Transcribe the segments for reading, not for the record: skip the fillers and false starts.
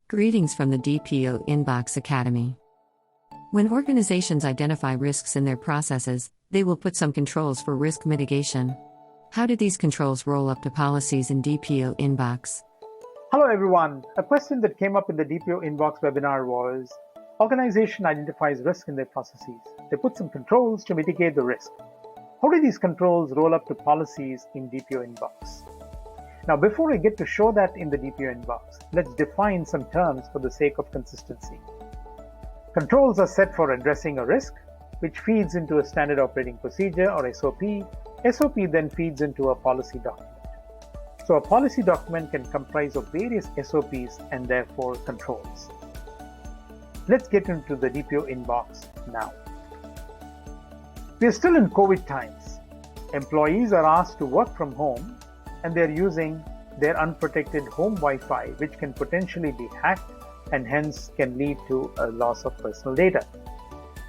Greetings from the DPOinBOX Academy. When organizations identify risks in their processes, they will put some controls for risk mitigation. How did these controls roll up to policies in DPOinBOX? Hello everyone. A question that came up in the DPOinBOX webinar was, organization identifies risk in their processes. They put some controls to mitigate the risk. How do these controls roll up to policies in DPOinBOX? Now, before I get to show that in the DPOinBOX, let's define some terms for the sake of consistency. Controls are set for addressing a risk, which feeds into a standard operating procedure or SOP. SOP then feeds into a policy document. So a policy document can comprise of various SOPs and therefore controls. Let's get into the DPOinBOX now. We are still in COVID times. Employees are asked to work from home and they're using their unprotected home Wi-Fi, which can potentially be hacked and hence can lead to a loss of personal data.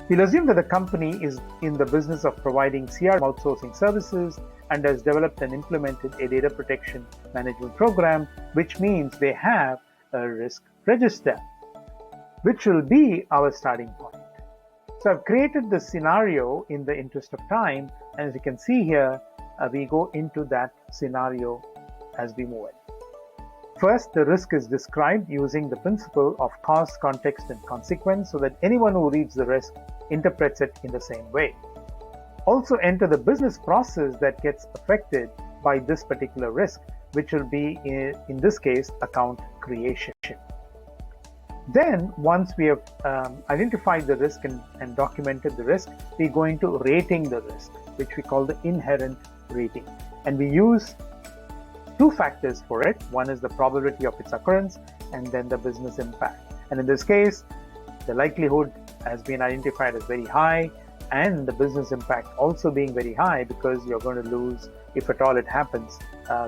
We'll assume that the company is in the business of providing CRM outsourcing services and has developed and implemented a data protection management program, which means they have a risk register, which will be our starting point. So I've created this scenario in the interest of time, and as you can see here, we go into that scenario as we move it. First, the risk is described using the principle of cause, context, and consequence so that anyone who reads the risk interprets it in the same way. Also enter the business process that gets affected by this particular risk, which will be, in this case, account creation. Then, once we have identified the risk and documented the risk, we go into rating the risk, which we call the inherent rating. And we use two factors for it. One is the probability of its occurrence and then the business impact. And in this case, the likelihood has been identified as very high and the business impact also being very high because you're going to lose, if at all it happens,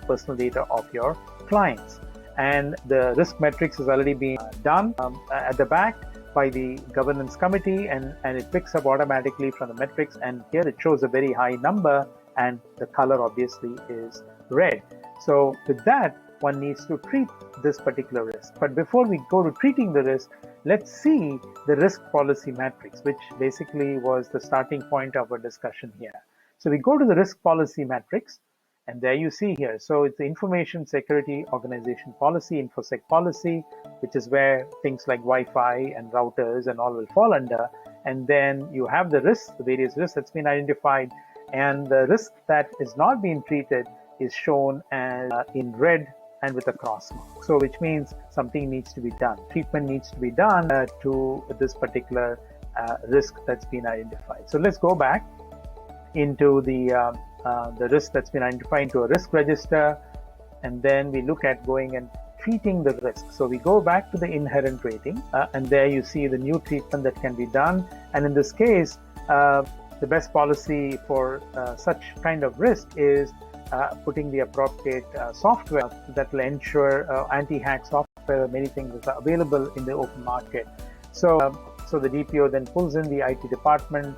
personal data of your clients. And the risk metrics has already been done at the back by the governance committee and it picks up automatically from the metrics, and here it shows a very high number and the color obviously is red. So with that, one needs to treat this particular risk. But before we go to treating the risk, let's see the risk policy matrix, which basically was the starting point of our discussion here. So we go to the risk policy matrix, and there you see here. So it's the Information Security Organization Policy, InfoSec policy, which is where things like Wi-Fi and routers and all will fall under. And then you have the risks, the various risks that's been identified, and the risk that is not being treated is shown as in red and with a cross mark. So which means something needs to be done. Treatment needs to be done to this particular risk that's been identified. So let's go back into the risk that's been identified into a risk register, and then we look at going and treating the risk. So we go back to the inherent rating, and there you see the new treatment that can be done. And in this case, the best policy for such kind of risk is putting the appropriate software that will ensure anti-hack software. Many things are available in the open market. So the DPO then pulls in the IT department,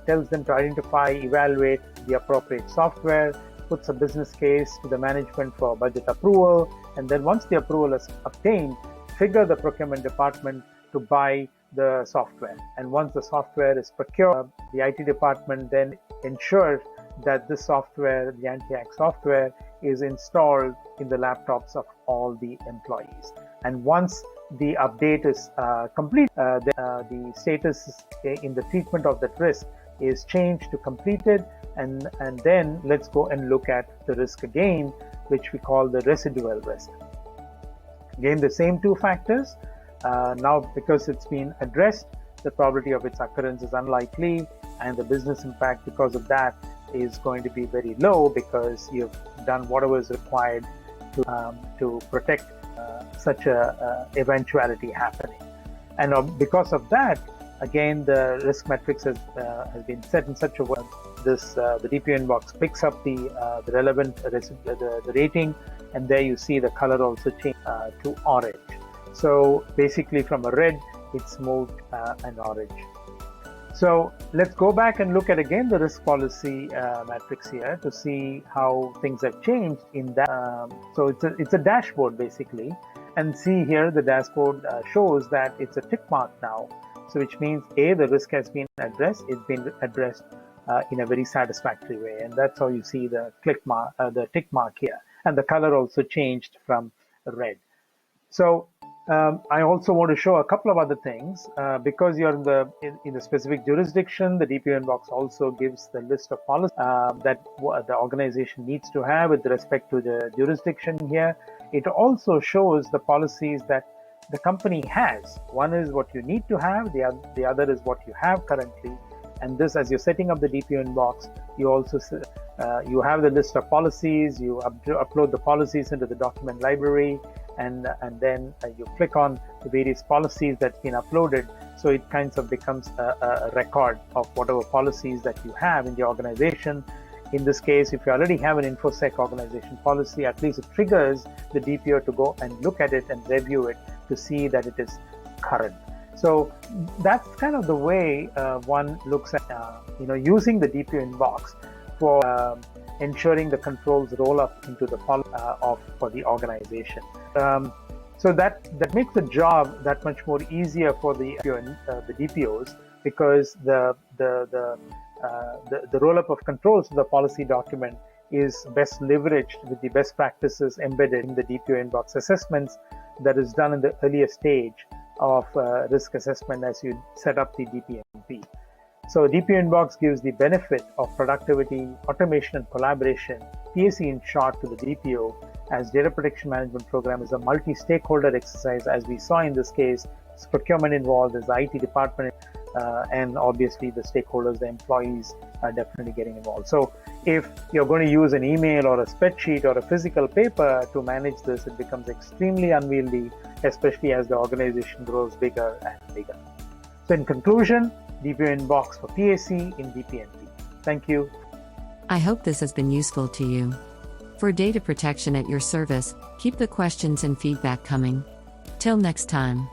tells them to identify, evaluate the appropriate software, puts a business case to the management for budget approval, and then once the approval is obtained, trigger the procurement department to buy the software. And once the software is procured, the IT department then ensures that this software, the anti-hack software, is installed in the laptops of all the employees. And once the update is complete, the status in the treatment of that risk is changed to completed, and then let's go and look at the risk again, which we call the residual risk. Again, the same two factors. Now, because it's been addressed, the probability of its occurrence is unlikely, and the business impact because of that is going to be very low because you've done whatever is required to protect such a eventuality happening. And because of that, again, the risk matrix has been set in such a way the DPOinBOX picks up the relevant the rating, and there you see the color also change to orange. So basically from a red, it's moved an orange. So let's go back and look at again the risk policy matrix here to see how things have changed in that. So it's a dashboard basically, And see here, the dashboard shows that it's a tick mark now. So which means A, the risk has been addressed, it's been addressed in a very satisfactory way. And that's how you see the tick mark here. And the color also changed from red. So I also want to show a couple of other things. Because you're in the specific jurisdiction, the DPOinBOX also gives the list of policies that the organization needs to have with respect to the jurisdiction here. It also shows the policies that the company has. One is what you need to have, the other is what you have currently. And this, as you're setting up the DPOinBOX, you also you have the list of policies, you upload the policies into the document library, and then you click on the various policies that's been uploaded. So it kind of becomes a record of whatever policies that you have in the organization. In this case, if you already have an InfoSec organization policy, at least it triggers the DPO to go and look at it and review it to see that it is current. So that's kind of the way one looks at using the DPOinBOX for ensuring the controls roll up into the for the organization. So that makes the job that much more easier for the DPOs, because the roll-up of controls to the policy document is best leveraged with the best practices embedded in the DPOinBOX assessments that is done in the earlier stage of risk assessment as you set up the DPMP. So DPOinBOX gives the benefit of productivity, automation, and collaboration, PAC in short, to the DPO, as data protection management program is a multi-stakeholder exercise. As we saw in this case, it's procurement involved, there's the IT department, and obviously the stakeholders, the employees are definitely getting involved. So if you're going to use an email or a spreadsheet or a physical paper to manage this, it becomes extremely unwieldy, especially as the organization grows bigger and bigger. So in conclusion, DPOinBOX for PAC in DPMP. Thank you. I hope this has been useful to you. For data protection at your service, keep the questions and feedback coming. Till next time.